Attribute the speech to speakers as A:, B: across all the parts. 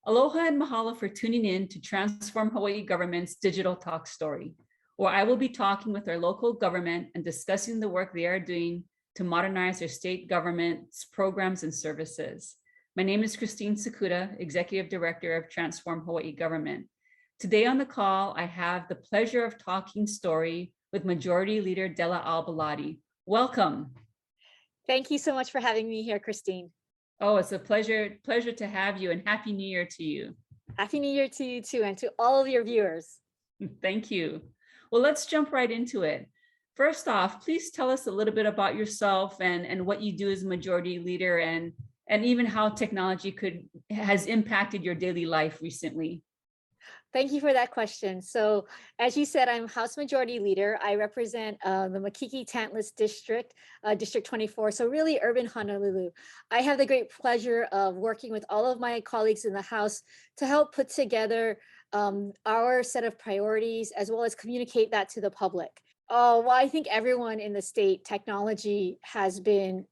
A: Aloha and mahalo for tuning in to Transform Hawaii Government's Digital Talk Story, where I will be talking with our local government and discussing the work they are doing to modernize their state government's programs and services. My name is Christine Sakuda, Executive Director of Transform Hawaii Government. Today on the call, I have the pleasure of talking story with Majority Leader Della Au Belatti. Welcome.
B: Thank you so much for having me here, Christine.
A: Oh, it's a pleasure to have you, and Happy New Year to you.
B: Happy New Year to you too, and to all of your viewers.
A: Thank you. Well, let's jump right into it. First off, please tell us a little bit about yourself and what you do as Majority Leader, and even how technology has impacted your daily life recently.
B: Thank you for that question. So as you said, I'm House Majority Leader. I represent the Makiki-Tantalus District, District 24, so really urban Honolulu. I have the great pleasure of working with all of my colleagues in the House to help put together our set of priorities, as well as communicate that to the public. Well, I think everyone in the state, technology has been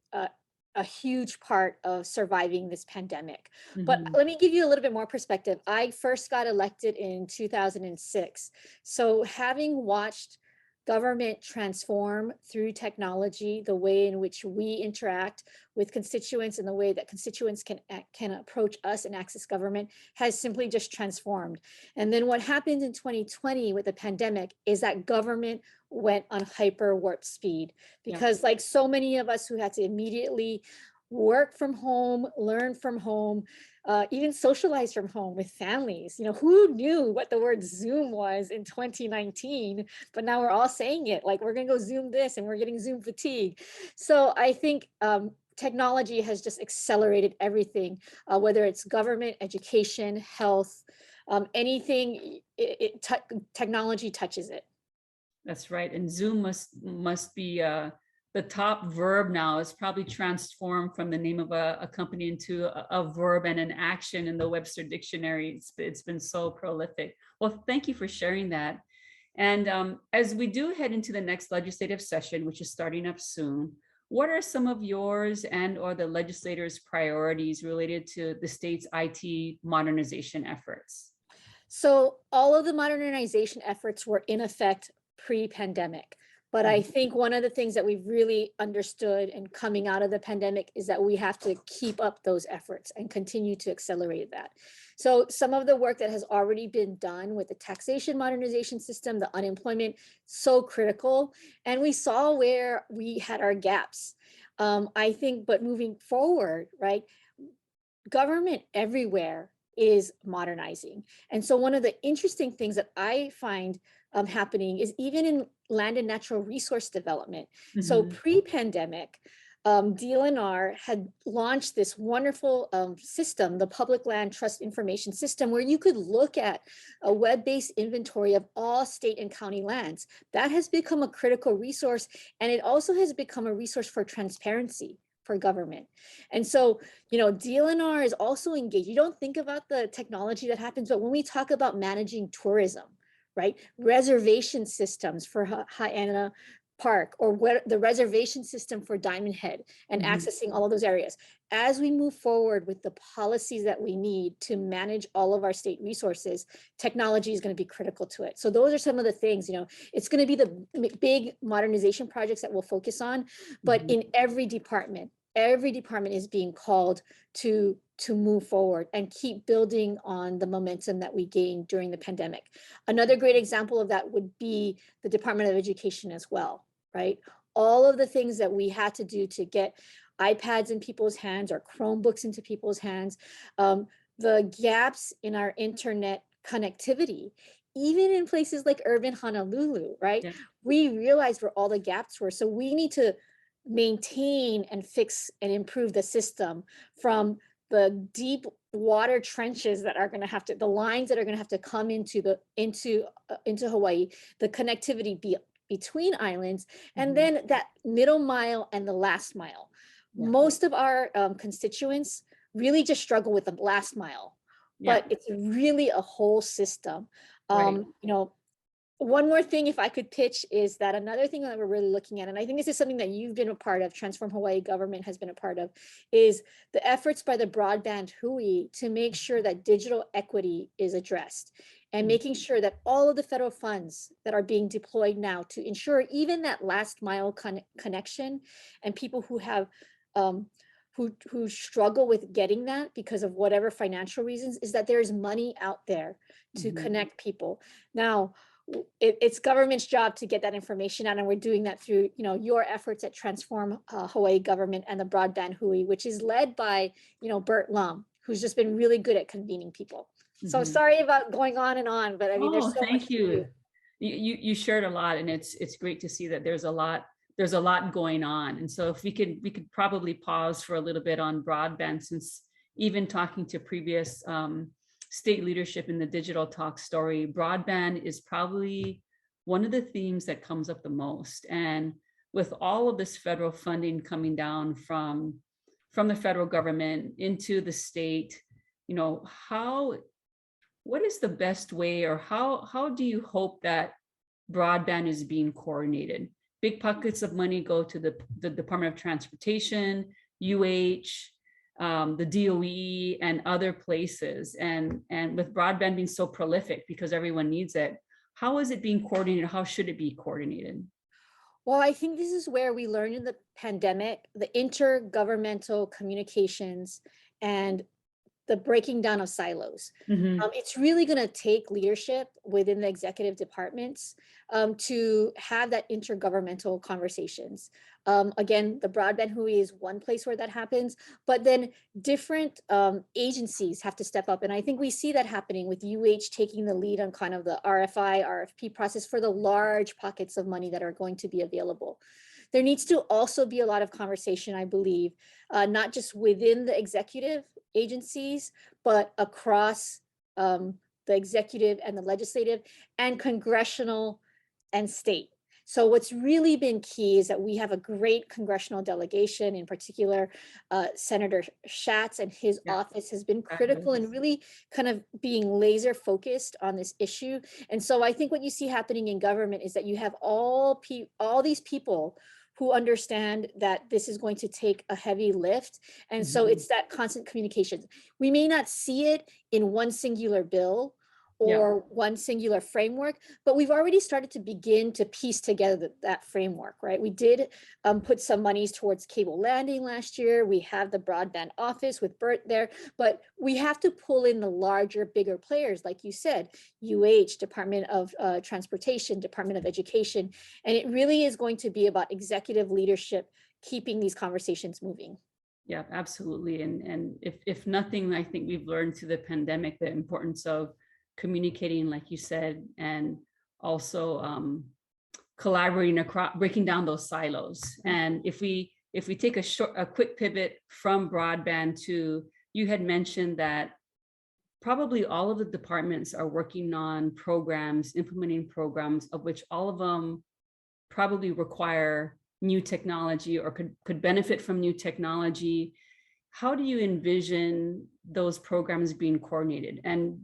B: a huge part of surviving this pandemic. But let me give you a little bit more perspective. I first got elected in 2006. So having watched government transform through technology, the way in which we interact with constituents and the way that constituents can approach us and access government has simply just transformed. And then what happened in 2020 with the pandemic is that government went on hyper warp speed, because like so many of us who had to immediately work from home, learn from home, even socialize from home with families. You know, who knew what the word Zoom was in 2019, but now we're all saying it, like we're gonna go Zoom this and we're getting Zoom fatigue. So I think technology has just accelerated everything, whether it's government, education, health, anything, technology touches it.
A: That's right. And Zoom must be the top verb now. Is probably transformed from the name of a company into a verb and an action in the Webster Dictionary. It's been so prolific. Well, thank you for sharing that. And as we do head into the next legislative session, which is starting up soon, what are some of yours and or the legislators' priorities related to the state's IT modernization efforts?
B: So all of the modernization efforts were in effect pre-pandemic. But I think one of the things that we've really understood and coming out of the pandemic is that we have to keep up those efforts and continue to accelerate that. So some of the work that has already been done with the taxation modernization system, the unemployment, so critical. And we saw where we had our gaps. I think, but moving forward, right, government everywhere is modernizing. And so one of the interesting things that I find happening is even in land and natural resource development. So pre-pandemic, DLNR had launched this wonderful system, the Public Land Trust Information System, where you could look at a web-based inventory of all state and county lands. That has become a critical resource, and it also has become a resource for transparency for government. And so, you know, DLNR is also engaged. You don't think about the technology that happens, but when we talk about managing tourism, right? Reservation systems for Hai'ana Park, or the reservation system for Diamond Head, and accessing all of those areas. As we move forward with the policies that we need to manage all of our state resources, technology is going to be critical to it. So those are some of the things, you know, it's going to be the big modernization projects that we'll focus on, but in every department is being called to move forward and keep building on the momentum that we gained during the pandemic. Another great example of that would be the Department of Education as well, right? All of the things that we had to do to get iPads in people's hands or Chromebooks into people's hands, the gaps in our internet connectivity, even in places like urban Honolulu, right? We realized where all the gaps were. So we need to maintain and fix and improve the system, from the deep water trenches that are going to have to, the lines that are going to have to come into Hawaii, the connectivity between islands, and then that middle mile and the last mile. Most of our constituents really just struggle with the last mile, but it's really a whole system. You know, One more thing, if I could pitch, is that another thing that we're really looking at, and I think this is something that you've been a part of, Transform Hawaii government has been a part of, is the efforts by the broadband Hui to make sure that digital equity is addressed and making sure that all of the federal funds that are being deployed now to ensure even that last mile connection and people who have who struggle with getting that because of whatever financial reasons, is that there is money out there to connect people. Now, it's government's job to get that information out, and we're doing that through, you know, your efforts at Transform Hawaii government and the broadband Hui, which is led by, you know, Bert Lum, who's just been really good at convening people. So sorry about going on and on, but I mean, there's so
A: thank
B: much
A: you.
B: to do.
A: You shared a lot, and it's great to see that there's a lot going on. And so if we could probably pause for a little bit on broadband, since even talking to previous state leadership in the digital talk story, broadband is probably one of the themes that comes up the most. And with all of this federal funding coming down from the federal government into the state, you know, what is the best way, or how do you hope that broadband is being coordinated? Big pockets of money go to the Department of Transportation, the DOE, and other places. And with broadband being so prolific because everyone needs it, how is it being coordinated? How should it be coordinated?
B: Well, I think this is where we learned in the pandemic, the intergovernmental communications and the breaking down of silos. It's really going to take leadership within the executive departments to have that intergovernmental conversations. Again, the broadband Hui is one place where that happens, but then different agencies have to step up. And I think we see that happening with taking the lead on kind of the RFI, RFP process for the large pockets of money that are going to be available. There needs to also be a lot of conversation, I believe, not just within the executive agencies, but across the executive and the legislative and congressional and state. So what's really been key is that we have a great congressional delegation, in particular, Senator Schatz and his office has been critical and really kind of being laser focused on this issue. And so I think what you see happening in government is that you have all these people who understand that this is going to take a heavy lift. And so it's that constant communication. We may not see it in one singular bill or one singular framework, but we've already started to begin to piece together that framework, right? We did put some monies towards cable landing last year. We have the broadband office with Bert there, but we have to pull in the larger, bigger players, like you said, Department of Transportation, Department of Education, and it really is going to be about executive leadership, keeping these conversations moving.
A: Yeah, absolutely. And if nothing, I think we've learned through the pandemic the importance of communicating, like you said, and also collaborating across, breaking down those silos. And if we take a quick pivot from broadband to, you had mentioned that probably all of the departments are working on programs, implementing programs, of which all of them probably require new technology or could benefit from new technology. How do you envision those programs being coordinated? And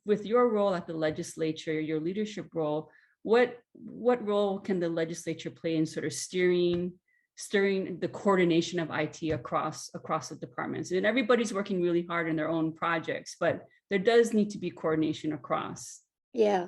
A: with your role at the legislature, your leadership role, what role can the legislature play in sort of steering the coordination of IT across the departments? And everybody's working really hard in their own projects, but there does need to be coordination across.
B: Yeah,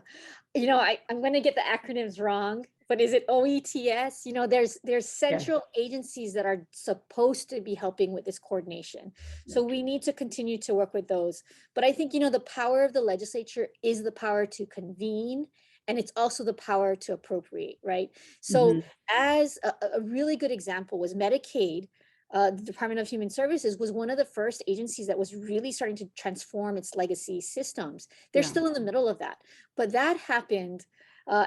B: you know, I'm going to get the acronyms wrong, but is it OETS? You know, there's central agencies that are supposed to be helping with this coordination. So we need to continue to work with those. But I think, you know, the power of the legislature is the power to convene, and it's also the power to appropriate, right? So as a really good example was Medicaid. The Department of Human Services was one of the first agencies that was really starting to transform its legacy systems. They're still in the middle of that, but that happened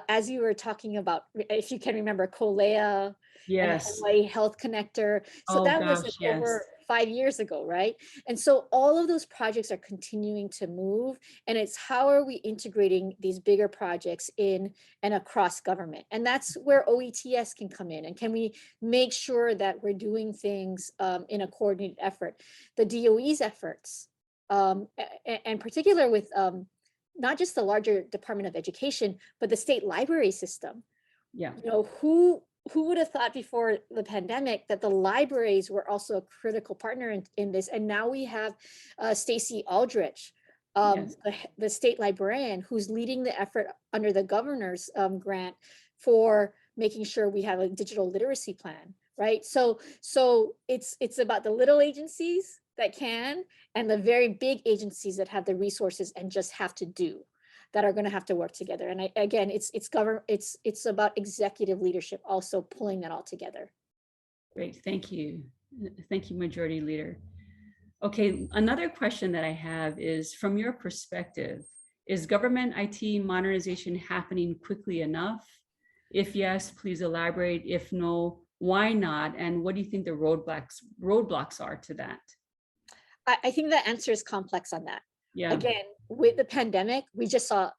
B: as you were talking about, if you can remember, Colea and the Hawaii Health Connector. So that was like over 5 years ago, right? And so all of those projects are continuing to move, and it's how are we integrating these bigger projects in and across government? And that's where OETS can come in, and can we make sure that we're doing things in a coordinated effort? The DOE's efforts, and particular with not just the larger Department of Education, but the state library system.
A: Yeah.
B: You know, who would have thought before the pandemic that the libraries were also a critical partner in this? And now we have Stacey Aldrich,
A: Yes.
B: the state librarian, who's leading the effort under the governor's grant for making sure we have a digital literacy plan, right? So it's about the little agencies that can, and the very big agencies that have the resources and just have to do, that are going to have to work together. And again, it's about executive leadership also pulling that all together.
A: Great, thank you. Thank you, Majority Leader. Okay, another question that I have is, from your perspective, is government IT modernization happening quickly enough? If yes, please elaborate. If no, why not? And what do you think the roadblocks are to that?
B: I think the answer is complex on that.
A: Yeah.
B: Again, with the pandemic, we just saw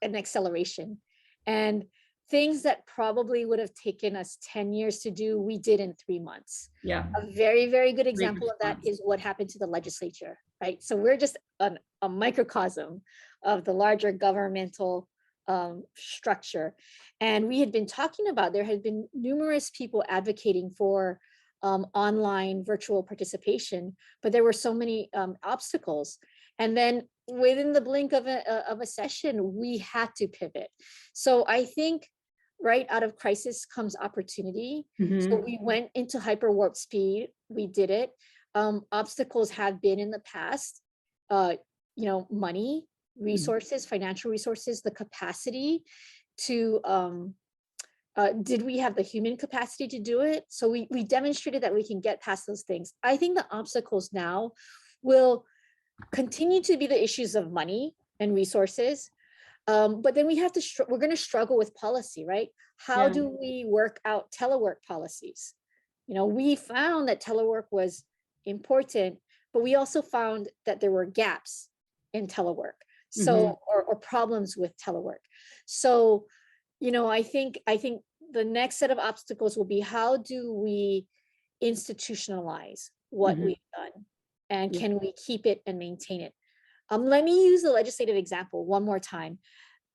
B: an acceleration, and things that probably would have taken us 10 years to do, we did in 3 months.
A: Yeah.
B: A very, very good example of that is what happened to the legislature, right? So we're just a microcosm of the larger governmental structure. And we had been talking about, there had been numerous people advocating for online virtual participation, but there were so many obstacles. And then within the blink of a session, we had to pivot. So I think right out of crisis comes opportunity.
A: Mm-hmm.
B: So we went into hyper warp speed. We did it. Obstacles have been in the past, money, resources, financial resources, the capacity to, did we have the human capacity to do it? So we demonstrated that we can get past those things. I think the obstacles now will continue to be the issues of money and resources. But then we have to, we're going to struggle with policy, right? How do we work out telework policies? We found that telework was important, but we also found that there were gaps in telework. So, or problems with telework. So, I think the next set of obstacles will be, how do we institutionalize what we've done? And can we keep it and maintain it? Let me use the legislative example one more time.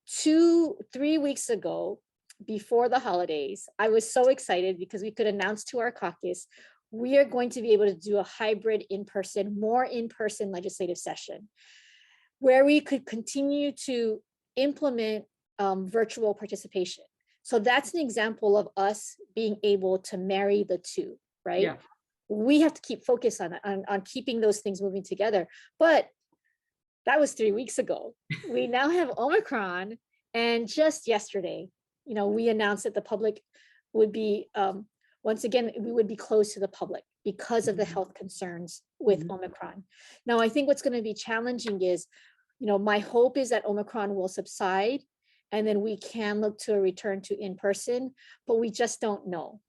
B: 2-3 weeks ago, before the holidays, I was so excited because we could announce to our caucus, we are going to be able to do a hybrid more in-person legislative session, where we could continue to implement virtual participation. So that's an example of us being able to marry the two, right? Yeah. We have to keep focus on keeping those things moving together. But that was 3 weeks ago. We now have Omicron, and just yesterday, we announced that the public would be, once again, we would be closed to the public because of the health concerns with Omicron. Now, I think what's going to be challenging is, my hope is that Omicron will subside, and then we can look to a return to in-person, but we just don't know,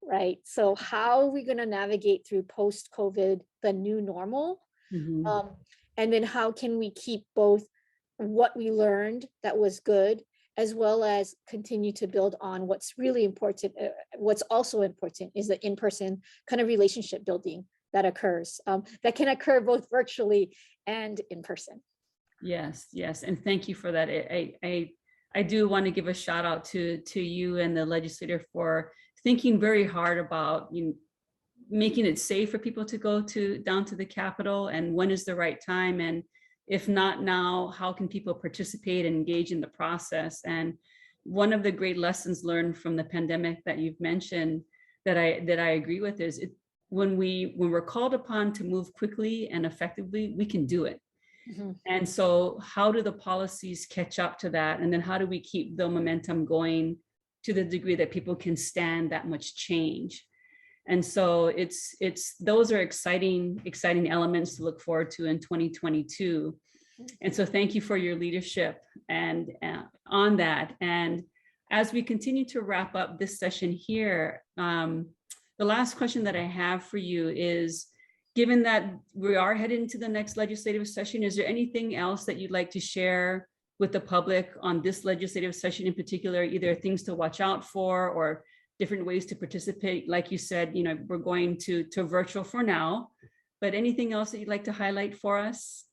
B: right? So how are we going to navigate through post-COVID, the new normal? And then how can we keep both what we learned that was good, as well as continue to build on what's really important. What's also important is the in-person kind of relationship building that occurs, that can occur both virtually and in person.
A: Yes, and thank you for that. I do want to give a shout out to you and the legislator for thinking very hard about making it safe for people to go down to the Capitol, and when is the right time, and if not now, how can people participate and engage in the process? And one of the great lessons learned from the pandemic that you've mentioned that I agree with is when we're called upon to move quickly and effectively, we can do it. And so how do the policies catch up to that? And then how do we keep the momentum going to the degree that people can stand that much change? And so it's those are exciting elements to look forward to in 2022. And so thank you for your leadership and on that. And as we continue to wrap up this session here, the last question that I have for you is, given that we are headed into the next legislative session, is there anything else that you'd like to share with the public on this legislative session in particular, either things to watch out for or different ways to participate? Like you said, we're going to virtual for now, but anything else that you'd like to highlight for us?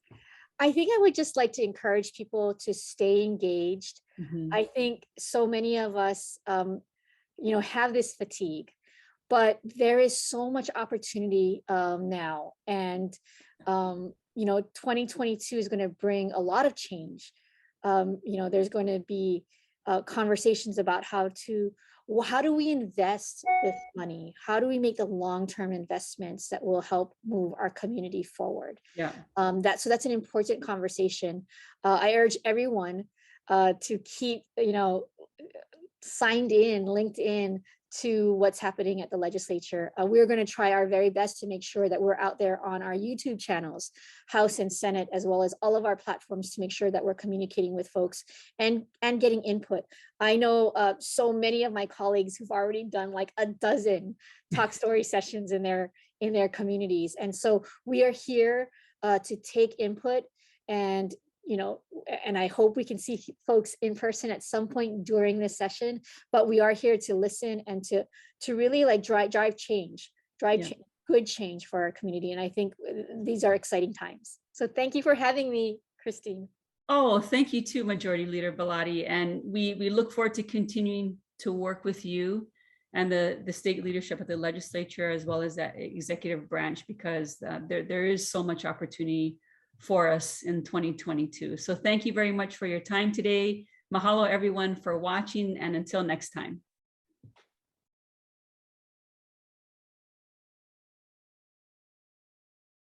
B: I think I would just like to encourage people to stay engaged.
A: Mhm.
B: I think so many of us, have this fatigue, but there is so much opportunity now. And, 2022 is going to bring a lot of change. There's going to be conversations about how do we invest this money? How do we make the long-term investments that will help move our community forward?
A: Yeah.
B: So that's an important conversation. I urge everyone to keep, signed in, linked in to what's happening at the legislature. We're going to try our very best to make sure that we're out there on our YouTube channels, House and Senate, as well as all of our platforms, to make sure that we're communicating with folks and getting input. I know so many of my colleagues who've already done like a dozen talk story sessions in their communities. And so we are here to take input, and and I hope we can see folks in person at some point during this session, but we are here to listen and to really like drive change, good change for our community. And I think these are exciting times. So thank you for having me, Christine.
A: Oh, thank you too, Majority Leader Belatti. And we look forward to continuing to work with you and the state leadership at the legislature, as well as that executive branch, because there is so much opportunity for us in 2022. So thank you very much for your time today. Mahalo everyone for watching, and until next time.